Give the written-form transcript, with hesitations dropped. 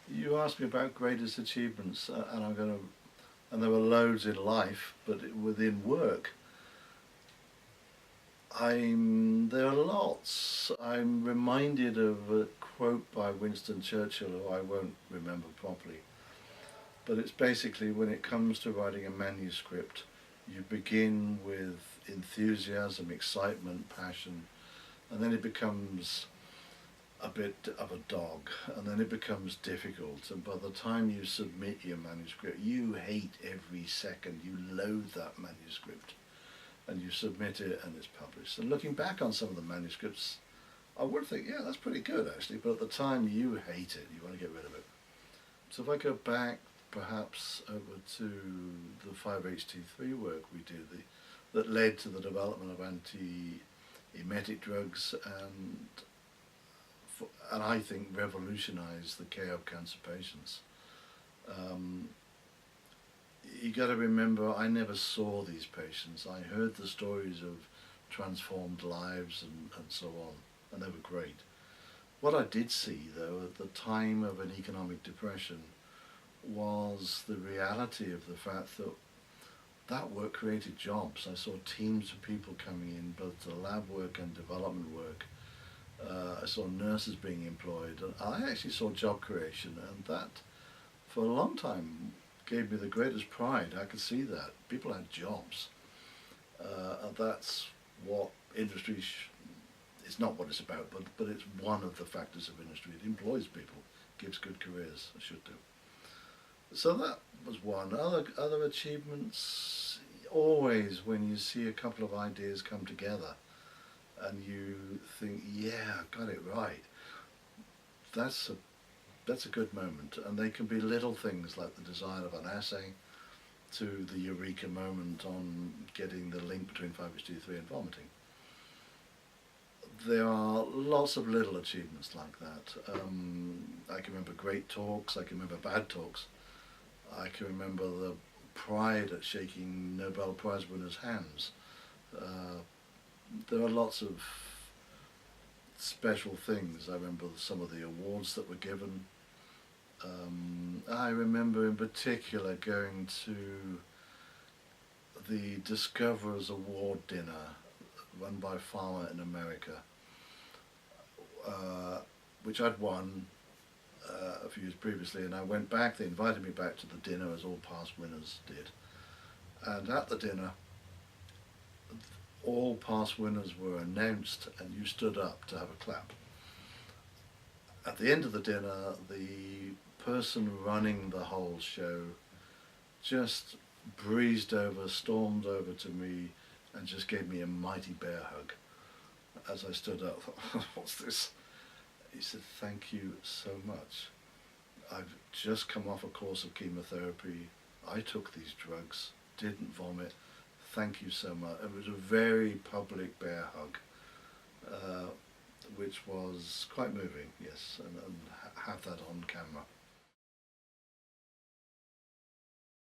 You asked me about greatest achievements, and there were loads in life, but within work, there are lots. I'm reminded of a quote by Winston Churchill, who I won't remember properly, but it's basically, when it comes to writing a manuscript, you begin with enthusiasm, excitement, passion, and then it becomes a bit of a dog, and then it becomes difficult, and by the time you submit your manuscript, you hate every second, you loathe that manuscript, and you submit it and it's published. And looking back on some of the manuscripts, I would think, yeah, that's pretty good actually, but at the time you hate it, you want to get rid of it. So if I go back perhaps over to the 5-HT3 work we did, that led to the development of anti-emetic drugs, and I think revolutionised the care of cancer patients. You got to remember, I never saw these patients. I heard the stories of transformed lives and so on, and they were great. What I did see, though, at the time of an economic depression, was the reality of the fact that that work created jobs. I saw teams of people coming in, both to lab work and development work. I saw nurses being employed, and I actually saw job creation, and that, for a long time, gave me the greatest pride. I could see that. People had jobs. And that's what industry it's not what it's about, but it's one of the factors of industry. It employs people, gives good careers, it should do. So that was one. Other achievements, always when you see a couple of ideas come together and you think, yeah, I got it right, that's a good moment. And they can be little things like the design of an assay, to the eureka moment on getting the link between 5-HT3 and vomiting. There are lots of little achievements like that. I can remember great talks, I can remember bad talks. I can remember the pride at shaking Nobel Prize winners' hands. There are lots of special things. I remember some of the awards that were given. I remember in particular going to the Discoverers Award dinner run by PhRMA in America, which I'd won a few years previously, and I went back. They invited me back to the dinner, as all past winners did, and at the dinner all past winners were announced and you stood up to have a clap. At the end of the dinner, the person running the whole show just breezed over, stormed over to me and just gave me a mighty bear hug. As I stood up, I thought, what's this? He said, thank you so much. I've just come off a course of chemotherapy. I took these drugs, didn't vomit. Thank you so much. It was a very public bear hug, which was quite moving, yes, and have that on camera.